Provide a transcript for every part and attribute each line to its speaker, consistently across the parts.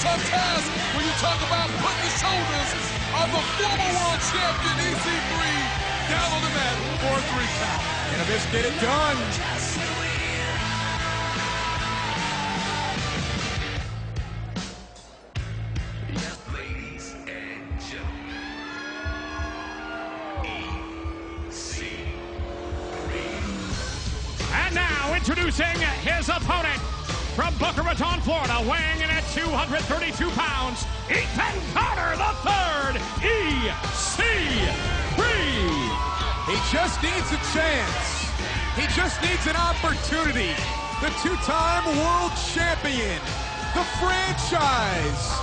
Speaker 1: tough task when you talk about putting the shoulders of the former world champion EC3 down on the mat for a 3 count.
Speaker 2: And Abyss get it done.
Speaker 3: And now introducing his opponent from Boca Raton, Florida, weighing in at 232 pounds, Ethan Carter III, EC3.
Speaker 2: He just needs a chance. He just needs an opportunity. The 2-time world champion, the franchise,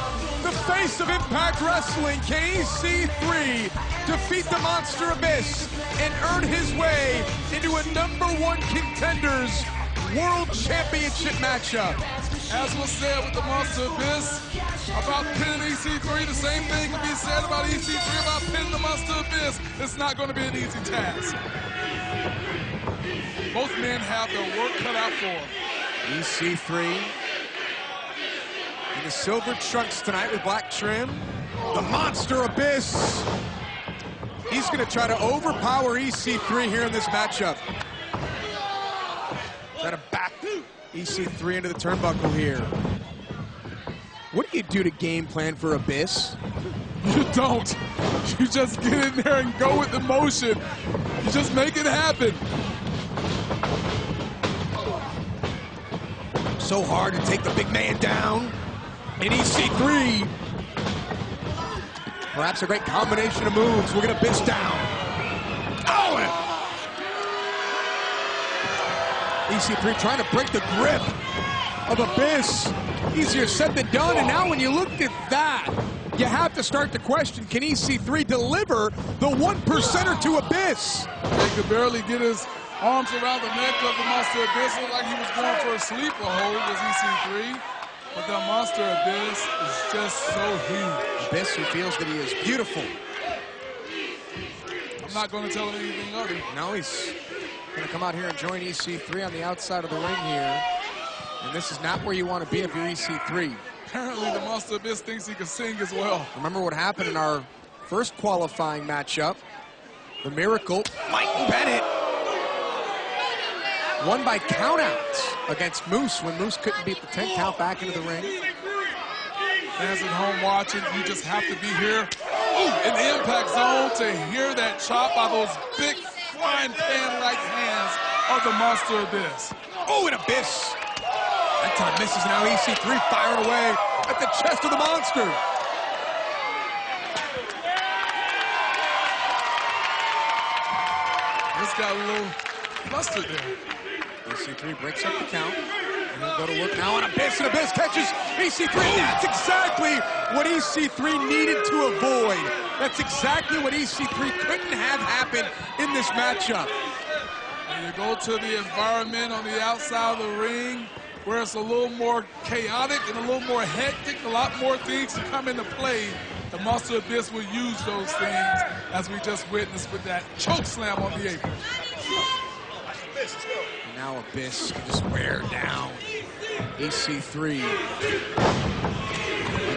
Speaker 2: the face of Impact Wrestling, can EC3 defeat the Monster Abyss and earn his way into a #1 contenders world championship matchup?
Speaker 1: As was said with the Monster Abyss about pinning EC3, the same thing can be said about EC3 about pinning the Monster Abyss. It's not going to be an easy task. Both men have their work cut out for them.
Speaker 2: EC3 in the silver trunks tonight with black trim. The Monster Abyss. He's going to try to overpower EC3 here in this matchup. Try to back EC3 into the turnbuckle here. What do you do to game plan for Abyss?
Speaker 1: You don't. You just get in there and go with the motion. You just make it happen.
Speaker 2: So hard to take the big man down. And EC3. Perhaps a great combination of moves. We're going to Abyss down. Oh! EC3 trying to break the grip of Abyss. Easier said than done, and now when you look at that, you have to start to question, can EC3 deliver the 1%er to Abyss?
Speaker 1: He could barely get his arms around the neck of the Monster Abyss. Looked like he was going for a sleeper hold, was EC3. But the Monster Abyss is just so huge.
Speaker 2: Abyss, who feels that he is beautiful.
Speaker 1: I'm not going to tell him anything other.
Speaker 2: No, he's going to come out here and join EC3 on the outside of the ring here. And this is not where you want to be if you're EC3.
Speaker 1: Apparently the Monster Abyss thinks he can sing as well.
Speaker 2: Remember what happened in our first qualifying matchup. The Miracle, Mike Bennett, won by countouts against Moose when Moose couldn't beat the 10 count back into the ring.
Speaker 1: Fans at home watching, you just have to be here in the impact zone to hear that chop by those big frying pan-like hands of the Monster Abyss.
Speaker 2: Oh, and Abyss. That time misses. Now EC3 firing away at the chest of the Monster.
Speaker 1: This got a little flustered there.
Speaker 2: EC3 breaks up the count. And he'll go to work now on Abyss, and Abyss catches EC3. That's exactly what EC3 needed to avoid. That's exactly what EC3 couldn't have happen in this matchup.
Speaker 1: When you go to the environment on the outside of the ring, where it's a little more chaotic and a little more hectic, a lot more things to come into play, the Monster Abyss will use those things, as we just witnessed with that choke slam on the apron.
Speaker 2: And now Abyss can just wear down EC3.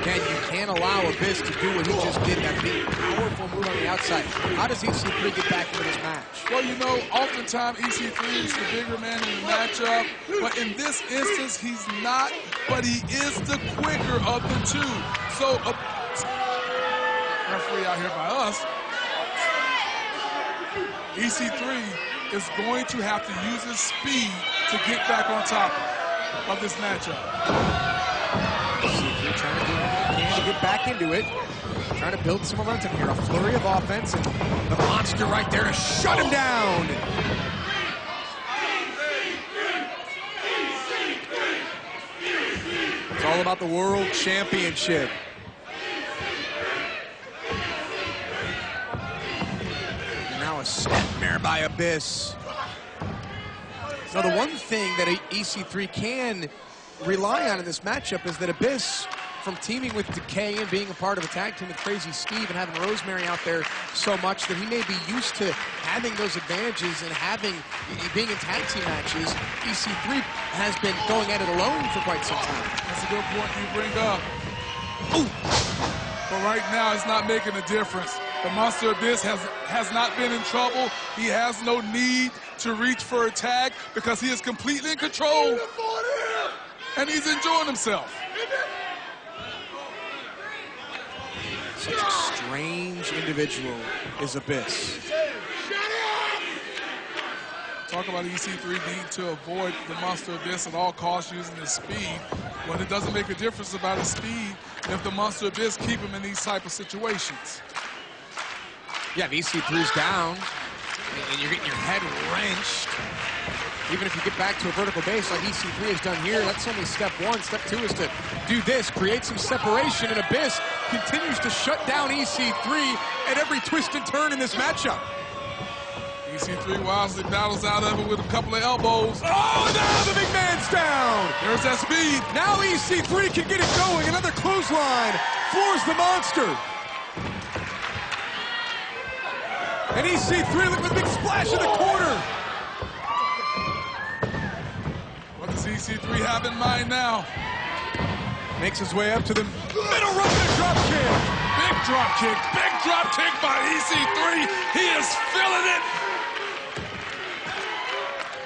Speaker 2: Again, you can't allow Abyss to do what he just did, that big, powerful move on the outside. How does EC3 get back into this match?
Speaker 1: Well, you know, oftentimes EC3 is the bigger man in the matchup, but in this instance, he's not, but he is the quicker of the two. So, referee out here by us, EC3 is going to have to use his speed to get back on top of this matchup.
Speaker 2: EC3 trying to do what he can to get back into it. Trying to build some momentum here. A flurry of offense, and the Monster right there to shut him down. It's all about the World Championship. And now a snapmare by Abyss. Now the one thing that EC3 can rely on in this matchup is that Abyss, from teaming with Decay and being a part of a tag team with Crazy Steve and having Rosemary out there so much, that he may be used to having those advantages and being in tag team matches. EC3 has been going at it alone for quite some time.
Speaker 1: That's a good point you bring up.
Speaker 2: Ooh.
Speaker 1: But right now, it's not making a difference. The Monster Abyss has not been in trouble. He has no need to reach for a tag because he is completely in control. And he's enjoying himself.
Speaker 2: Such a strange individual is Abyss.
Speaker 1: Talk about EC3 needing to avoid the Monster Abyss at all costs using his speed. But it doesn't make a difference about his speed if the Monster Abyss keep him in these type of situations.
Speaker 2: Yeah, EC3's down, and you're getting your head wrenched. Even if you get back to a vertical base like EC3 has done here, that's only step one. Step two is to do this, create some separation, and Abyss continues to shut down EC3 at every twist and turn in this matchup.
Speaker 1: EC3 wisely battles out of it with a couple of elbows.
Speaker 2: Oh, now the big man's down!
Speaker 1: There's that speed.
Speaker 2: Now EC3 can get it going. Another clothesline floors the monster. And EC3 look at the big splash in the corner.
Speaker 1: What does EC3 have in mind now?
Speaker 2: Makes his way up to the middle rope and a drop kick.
Speaker 1: Big drop kick. Big drop kick by EC3. He is feeling it.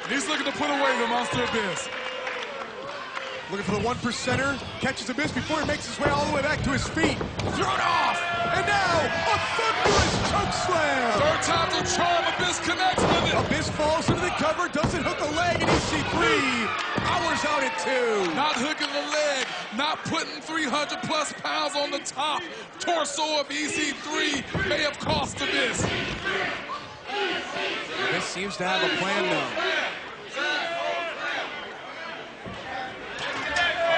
Speaker 1: He's looking to put away the Monster Abyss.
Speaker 2: Looking for the 1%er. Catches Abyss before he makes his way all the way back to his feet. Thrown off. And now a thunderous choke slam.
Speaker 1: Third time's a charm. Abyss connects with it.
Speaker 2: Abyss falls into the cover. Doesn't hook a leg. And EC3 powers out at 2.
Speaker 1: Not hooking the leg. Not putting 300 plus pounds on the top. Torso of EC3 may have cost Abyss.
Speaker 2: Abyss seems to have a plan though.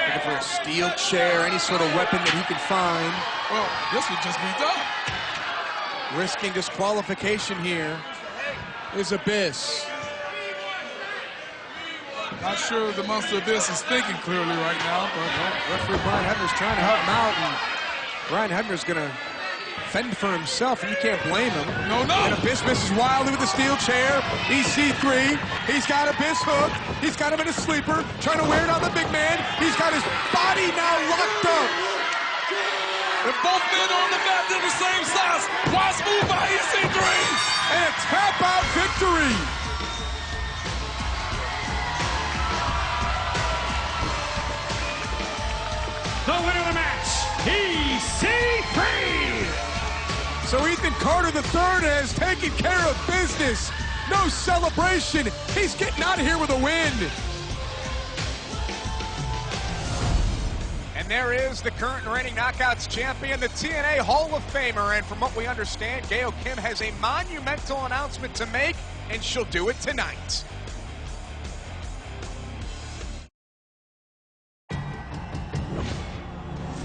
Speaker 2: Looking for a steel chair, any sort of weapon that he can find.
Speaker 1: Well, this would just be done.
Speaker 2: Risking disqualification here is Abyss.
Speaker 1: Not sure the Monster Abyss is thinking clearly right now, but
Speaker 2: Referee Brian Hebner's trying to help him out, and Brian Hebner's gonna fend for himself, and you can't blame him.
Speaker 1: No.
Speaker 2: And Abyss misses wildly with the steel chair. EC3, he's got Abyss hooked. He's got him in a sleeper, trying to wear down the big man. He's got his body now locked up.
Speaker 1: If both men are on the mat, they're the same size. Wise move by EC3.
Speaker 2: And a tap-out victory.
Speaker 3: The winner of the match, EC3.
Speaker 2: So Ethan Carter III has taken care of business. No celebration. He's getting out of here with a win. And there is the current reigning Knockouts champion, the TNA Hall of Famer. And from what we understand, Gail Kim has a monumental announcement to make, and she'll do it tonight.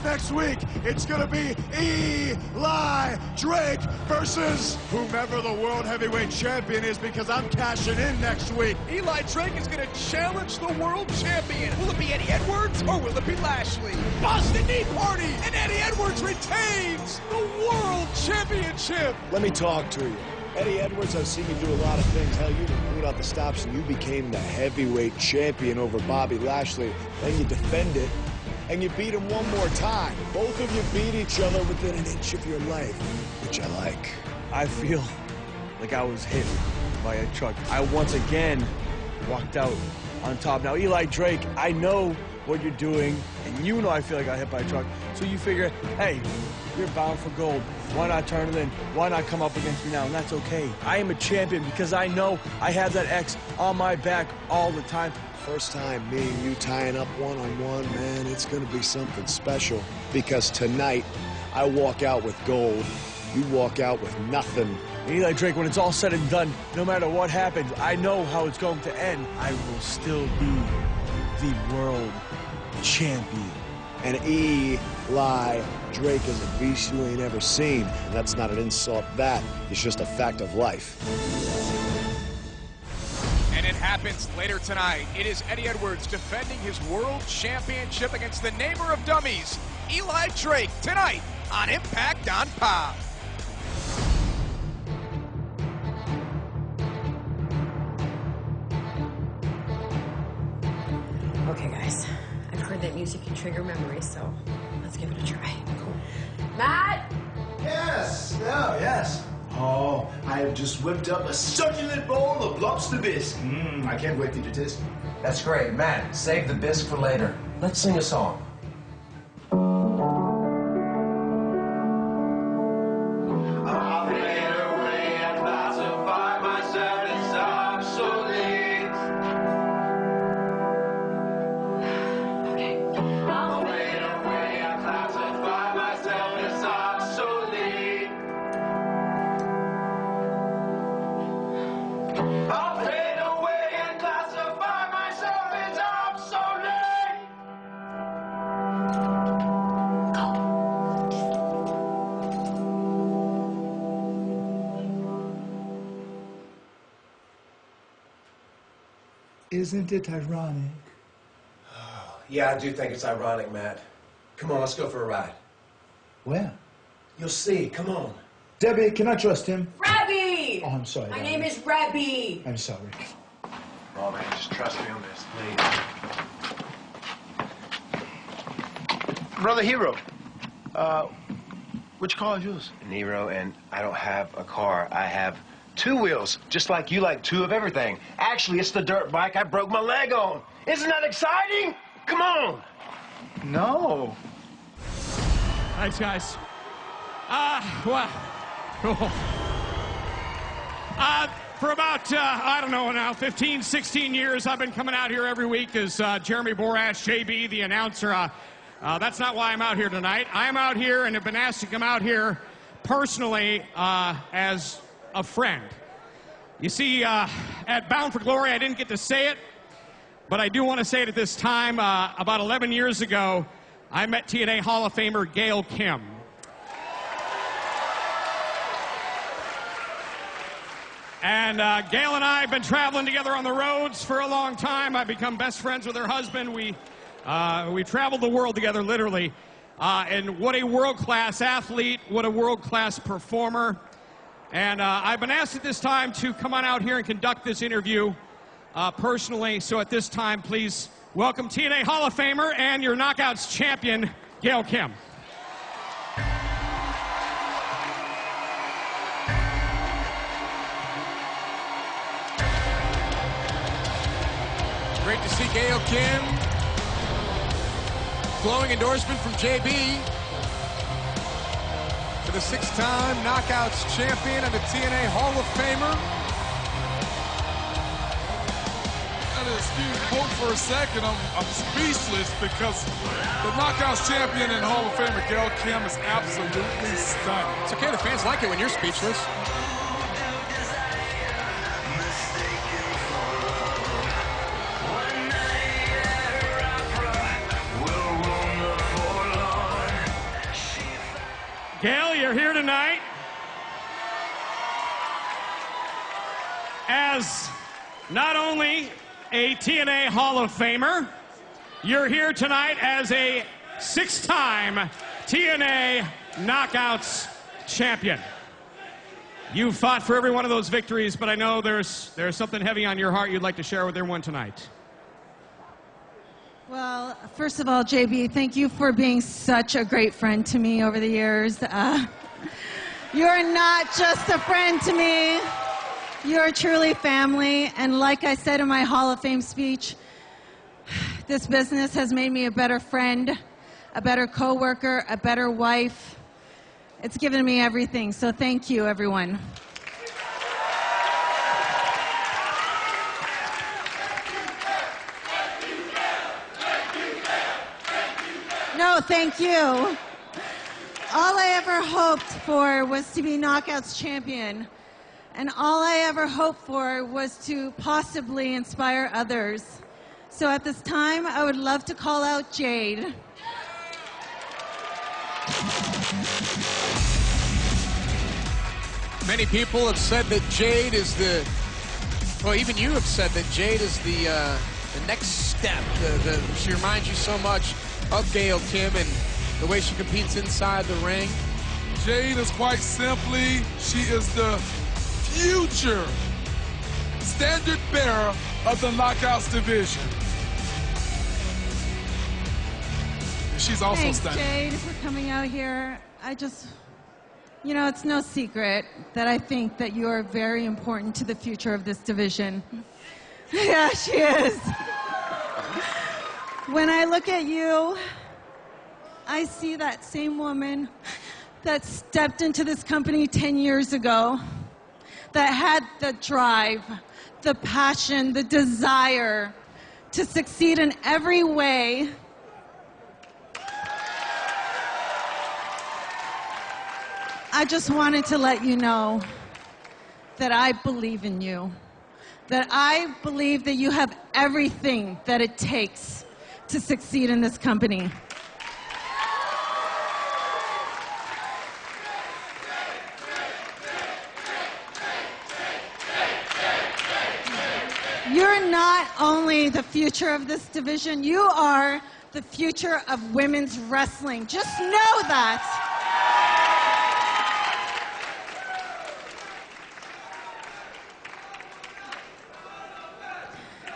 Speaker 4: Next week, it's gonna be Eli Drake versus whomever the World Heavyweight Champion is, because I'm cashing in next week.
Speaker 2: Eli Drake is going to challenge the world champion. Will it be Eddie Edwards or will it be Lashley? Boston Knee Party, and Eddie Edwards retains the world championship.
Speaker 4: Let me talk to you. Eddie Edwards, I've seen you do a lot of things. Hell, you pulled out the stops and you became the heavyweight champion over Bobby Lashley. Then you defend it, and you beat him one more time. Both of you beat each other within an inch of your life, which I like.
Speaker 5: I feel like I was hit by a truck. I once again walked out on top. Now, Eli Drake, I know what you're doing, and you know I feel like I got hit by a truck. So you figure, hey, you're bound for gold. Why not turn it in? Why not come up against me now? And that's okay. I am a champion because I know I have that X on my back all the time.
Speaker 4: First time me and you tying up one-on-one, man, it's gonna be something special. Because tonight, I walk out with gold, you walk out with nothing.
Speaker 5: Eli Drake, when it's all said and done, no matter what happens, I know how it's going to end. I will still be the world champion.
Speaker 4: And Eli Drake is a beast you ain't ever seen. And that's not an insult, that is just a fact of life.
Speaker 2: And it happens later tonight. It is Eddie Edwards defending his world championship against the namer of dummies, Eli Drake, tonight on Impact on Pop.
Speaker 6: Okay, guys, I've heard that music can trigger memories, so Let's give it a try. Matt?
Speaker 4: Yes. Oh, yes. Oh, I have just whipped up a succulent bowl of lobster bisque. I can't wait to do this.
Speaker 7: That's great. Matt, save the bisque for later. Let's sing a song.
Speaker 8: Isn't it ironic?
Speaker 7: Yeah, I do think it's ironic, Matt. Come on, let's go for a ride.
Speaker 8: Where?
Speaker 7: You'll see. Come on.
Speaker 8: Debbie, can I trust him?
Speaker 6: Rebby!
Speaker 8: Oh, I'm sorry.
Speaker 6: My
Speaker 8: darling.
Speaker 6: name is Rebby.
Speaker 8: I'm sorry.
Speaker 7: Oh, man, just trust me on this, please.
Speaker 4: Brother Hero, which car is yours?
Speaker 7: Nero, and I don't have a car. I have two wheels, just like you like two of everything. Actually, it's the dirt bike I broke my leg on. Isn't that exciting? Come on.
Speaker 4: No.
Speaker 3: Thanks, guys. Well, cool. For about, I don't know now, 15, 16 years, I've been coming out here every week as Jeremy Borash, JB, the announcer. That's not why I'm out here tonight. I'm out here and have been asked to come out here personally as a friend. You see, at Bound for Glory, I didn't get to say it, but I do want to say it at this time. About 11 years ago, I met TNA Hall of Famer Gail Kim. And Gail and I have been traveling together on the roads for a long time. I've become best friends with her husband. We traveled the world together, literally. And what a world-class athlete, what a world-class performer. And I've been asked at this time to come on out here and conduct this interview personally. So at this time, please welcome TNA Hall of Famer and your Knockouts champion, Gail Kim.
Speaker 2: Great to see Gail Kim. Glowing endorsement from JB for the 6-time Knockouts champion and the TNA Hall of Famer.
Speaker 1: Excuse me, quote for a second, I'm speechless because the Knockouts champion and Hall of Famer Gail Kim is absolutely stunning.
Speaker 2: It's okay, the fans like it when you're speechless.
Speaker 3: Gail, you're here tonight as not only a TNA Hall of Famer, you're here tonight as a 6-time TNA Knockouts champion. You fought for every one of those victories, but I know there's something heavy on your heart you'd like to share with everyone tonight.
Speaker 9: Well, first of all, JB, thank you for being such a great friend to me over the years. You're not just a friend to me. You're truly family. And like I said in my Hall of Fame speech, this business has made me a better friend, a better coworker, a better wife. It's given me everything. So thank you, everyone. No, thank you. All I ever hoped for was to be Knockouts champion. And all I ever hoped for was to possibly inspire others. So at this time, I would love to call out Jade.
Speaker 2: Many people have said that Jade is the, well, even you have said that Jade is the next step. She reminds you so much of Gail Kim and the way she competes inside the ring.
Speaker 1: Jade is quite simply, she is the future standard bearer of the Knockouts division. she's also
Speaker 9: Thanks,
Speaker 1: stunning.
Speaker 9: Jade, for coming out here. You know, it's no secret that I think that you are very important to the future of this division. Yeah, she is. When I look at you, I see that same woman that stepped into this company 10 years ago, that had the drive, the passion, the desire to succeed in every way. I just wanted to let you know that I believe in you, that I believe that you have everything that it takes to succeed in this company. You're not only the future of this division, you are the future of women's wrestling. Just know that.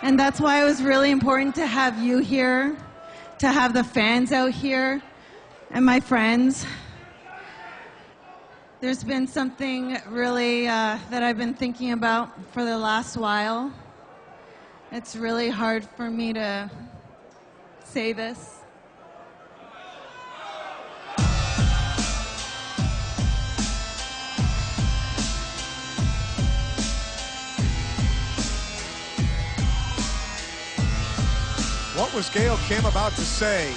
Speaker 9: And that's why it was really important to have you here, to have the fans out here, and my friends. There's been something really that I've been thinking about for the last while. It's really hard for me to say this.
Speaker 2: What was Gail Kim about to say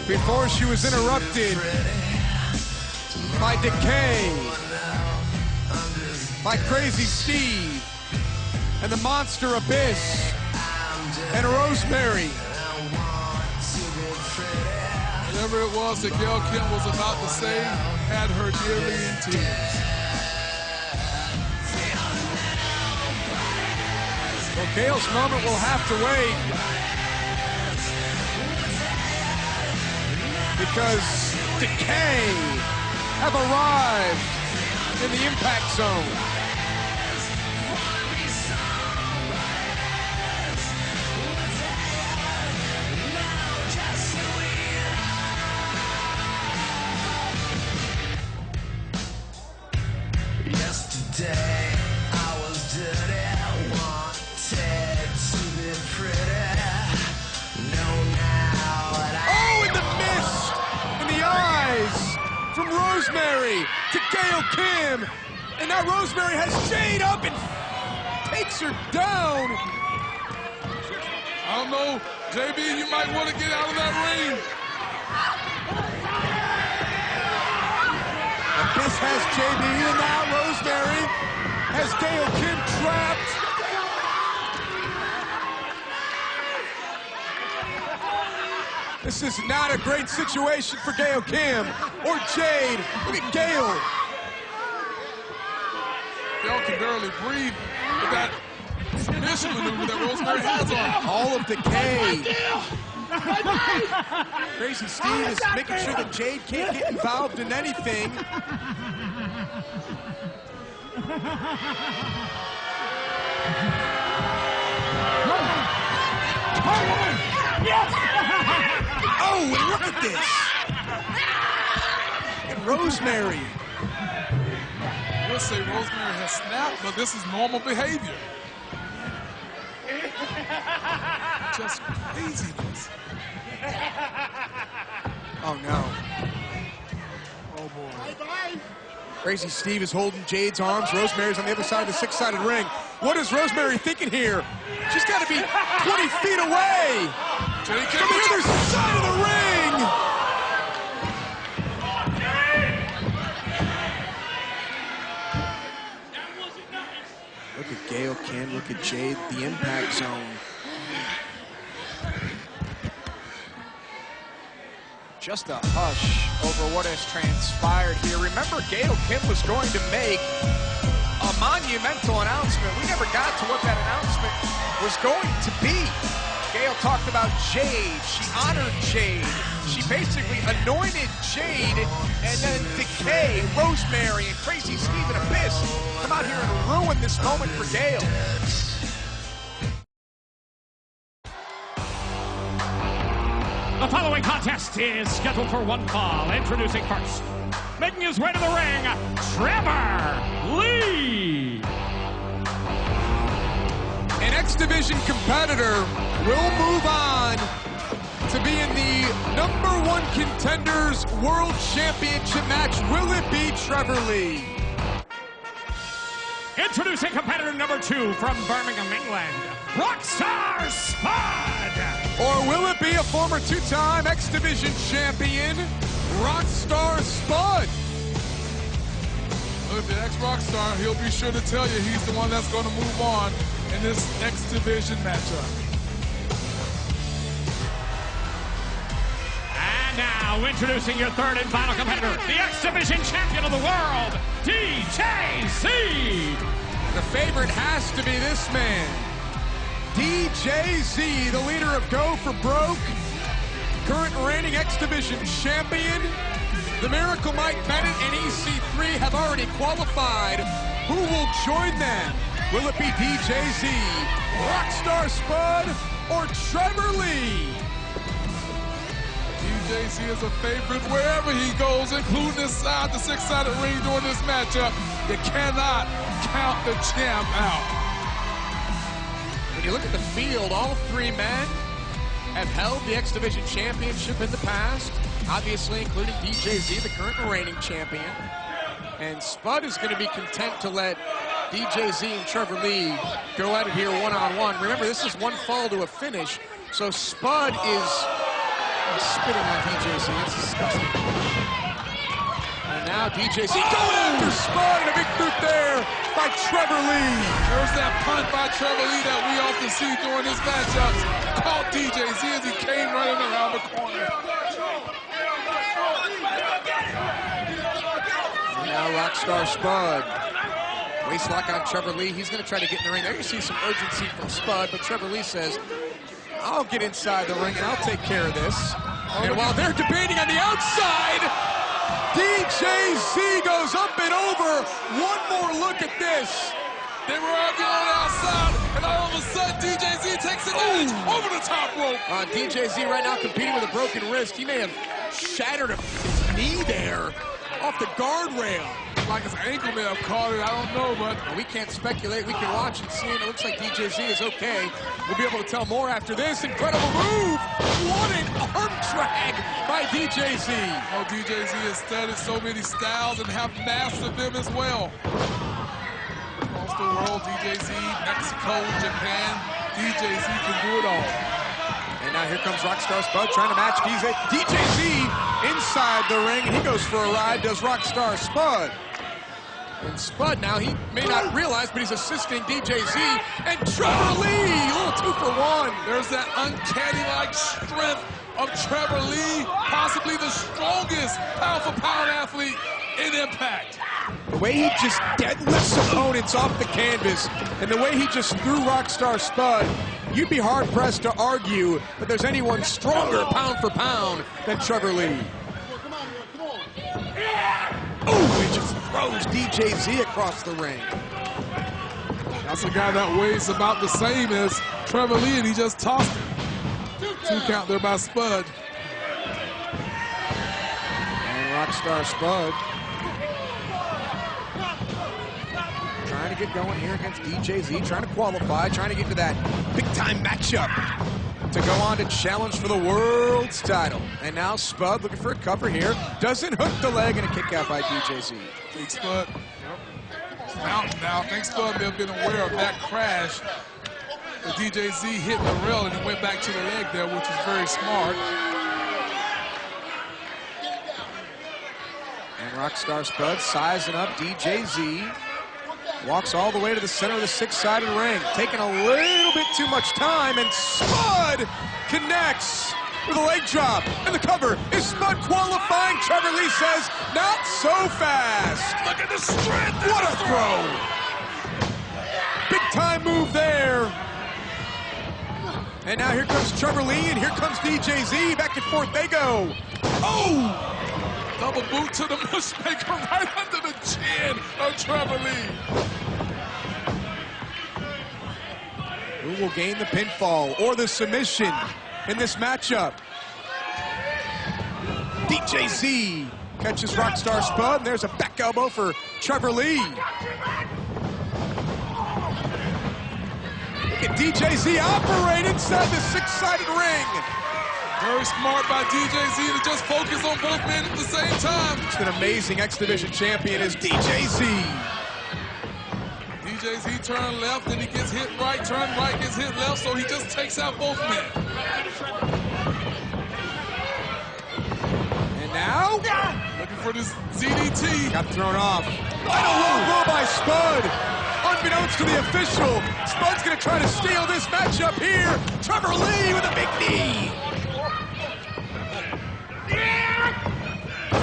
Speaker 2: before she was interrupted by Decay, by Crazy Steve, and the Monster Abyss, and Rosemary?
Speaker 1: Whatever it was that Gail Kim was about to say had her nearly in tears.
Speaker 2: Well, Gail's moment will have to wait, because Decay have arrived in the Impact Zone.
Speaker 10: Yesterday I was dirty, wanted to be pretty. No, now
Speaker 2: Oh, in the mist, in the eyes, from Rosemary to Gail Kim, and now Rosemary has Jade up and takes her down.
Speaker 1: I don't know, JB, you might want to get out of that ring.
Speaker 2: Abyss has JB, and now Rosemary has Gail Kim trapped. This is not a great situation for Gail Kim or Jade. Look at Gail.
Speaker 1: Gail can barely breathe with that submission maneuver that Rosemary has on her.
Speaker 2: All of Decay. Crazy Steve is making sure that Jade can't get involved in anything. Oh, and look at this. And Rosemary.
Speaker 1: We'll say Rosemary has snapped, but this is normal behavior. Just craziness.
Speaker 2: Oh, no. Oh, boy. Crazy Steve is holding Jade's arms. Rosemary's on the other side of the six-sided ring. What is Rosemary thinking here? She's got to be 20 feet away from the other side of the ring. Look at Gail Kim, look at Jade, the Impact Zone.
Speaker 11: Just a hush over what has transpired here. Remember, Gail Kim was going to make a monumental announcement. We never got to what that announcement was going to be. Gail talked about Jade. She honored Jade. She basically anointed Jade, and then Decay, Rosemary, and Crazy Steve and Abyss come out here and ruin this moment for Gail.
Speaker 3: The following contest is scheduled for one fall. Introducing first, making his way to the ring, Trevor Lee.
Speaker 2: An X-Division competitor will move on to be in the #1 Contenders World Championship match. Will it be Trevor Lee?
Speaker 3: Introducing competitor number 2 from Birmingham, England, Rockstar Spud.
Speaker 2: Or will it be a former 2-time X-Division champion, Rockstar Spud?
Speaker 1: Look, the ex-Rockstar, he'll be sure to tell you he's the one that's going to move on in this X-Division matchup.
Speaker 3: And now, introducing your third and final competitor, the X-Division champion of the world, DJZ.
Speaker 2: The favorite has to be this man, DJZ, the leader of Go for Broke, current reigning X-Division champion. The Miracle Mike Bennett and EC3 have already qualified. Who will join them? Will it be DJZ, Rockstar Spud, or Trevor Lee?
Speaker 1: DJZ is a favorite wherever he goes, including inside the 6-sided ring during this matchup. You cannot count the champ out.
Speaker 11: When you look at the field, all 3 men have held the X-Division Championship in the past, obviously including DJZ, the current reigning champion. And Spud is going to be content to let DJZ and Trevor Lee go at it here one-on-one. Remember, this is one fall to a finish, so Spud is spitting on DJZ. It's disgusting. And now DJZ going after Spud, and a big boot there by Trevor Lee.
Speaker 1: There's that punt by Trevor Lee that we often see during his matchups. Caught DJZ as he came running around the corner.
Speaker 11: And now Rockstar Spud. Waist lock on Trevor Lee. He's going to try to get in the ring. There you see some urgency from Spud, but Trevor Lee says, I'll get inside the ring and I'll take care of this.
Speaker 2: And while they're debating on the outside, DJZ goes up and over. One more look at this.
Speaker 1: They were arguing on the outside, and all of a sudden DJZ takes advantage over the top rope.
Speaker 11: DJZ right now competing with a broken wrist. He may have shattered his knee there off the guardrail.
Speaker 1: Like his ankle may have caught it, I don't know, but
Speaker 11: we can't speculate. We can watch and see, and it looks like DJZ is okay. We'll be able to tell more after this. Incredible move! What an arm drag by DJZ.
Speaker 1: Oh, DJZ has studied so many styles and have mastered them as well. Across the world, DJZ, Mexico, Japan, DJZ can do it all.
Speaker 2: And now here comes Rockstar Spud trying to match DJZ inside the ring, and he goes for a ride, does Rockstar Spud.
Speaker 11: And Spud now, he may not realize, but he's assisting DJZ. And Trevor Lee, a little 2 for 1.
Speaker 1: There's that uncanny-like strength of Trevor Lee, possibly the strongest pound-for-pound athlete in Impact.
Speaker 2: The way he just deadlifts opponents off the canvas, and the way he just threw Rockstar Spud, you'd be hard-pressed to argue that there's anyone stronger pound for pound than Trevor Lee. Oh, he just throws DJZ across the ring.
Speaker 1: That's a guy that weighs about the same as Trevor Lee, and he just tossed him. 2 count there by Spud.
Speaker 11: And Rockstar Spud trying to get going here against DJZ, trying to qualify, trying to get to that big-time matchup to go on to challenge for the world's title. And now Spud looking for a cover here. Doesn't hook the leg, and a kick out by DJZ.
Speaker 1: Big Spud. Mountain now. I think Spud may have been aware of that crash. The DJZ hit the rail and then went back to the leg there, which is very smart.
Speaker 11: And Rockstar Spud sizing up DJZ. Walks all the way to the center of the 6-sided ring, taking a little bit too much time, and Spud connects with a leg drop. And the cover is Spud qualifying. Trevor Lee says, not so fast.
Speaker 1: Look at the strength.
Speaker 11: What a throw. Big time move there. And now here comes Trevor Lee, and here comes DJZ. Back and forth they go. Oh!
Speaker 1: Double boot to the mushmaker right under the chin of Trevor Lee.
Speaker 2: Who will gain the pinfall or the submission in this matchup? DJZ catches Rockstar Spud, and there's a back elbow for Trevor Lee. Look at DJZ operate inside the six-sided ring.
Speaker 1: Very smart by DJZ to just focus on both men at the same time.
Speaker 2: Just an amazing X Division champion is DJZ.
Speaker 1: DJZ turned left and he gets hit right, turn right, gets hit left, so he just takes out both men.
Speaker 2: And now,
Speaker 1: looking for this ZDT.
Speaker 2: Got thrown off. Right, a low blow by Spud. Unbeknownst to the official, Spud's gonna try to steal this matchup here. Trevor Lee with a big knee.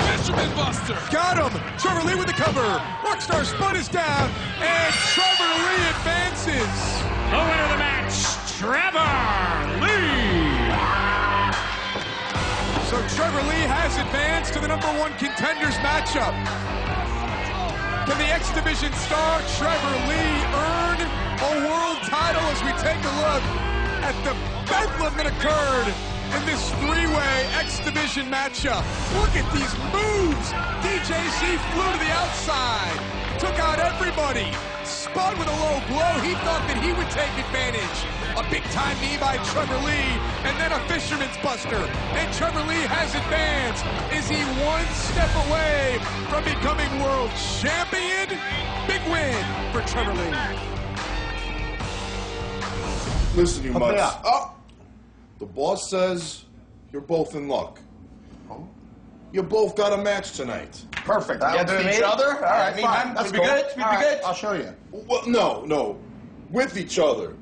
Speaker 1: Fisherman Buster.
Speaker 2: Got him. Trevor Lee with the cover. Rockstar Spud is down, and Trevor Lee advances.
Speaker 3: The winner of the match, Trevor Lee.
Speaker 2: So Trevor Lee has advanced to the #1 contenders matchup. Can the X Division star Trevor Lee earn a world title as we take a look at the bedlam that occurred in this three-way X Division matchup? Look at these moves. DJZ flew to the outside, took out everybody. Spud with a low blow. He thought that he would take advantage. A big-time knee by Trevor Lee, and then a fisherman's buster. And Trevor Lee has advanced. Is he one step away from becoming world champion? Big win for Trevor Lee.
Speaker 12: Listen, you mutts. Oh, the boss says you're both in luck. Oh? You both got a match tonight.
Speaker 7: Perfect.
Speaker 12: Against
Speaker 7: each other? All right, fine.
Speaker 12: That's
Speaker 7: Should be good? Should be good?
Speaker 12: I'll show you. Well, no. With each other.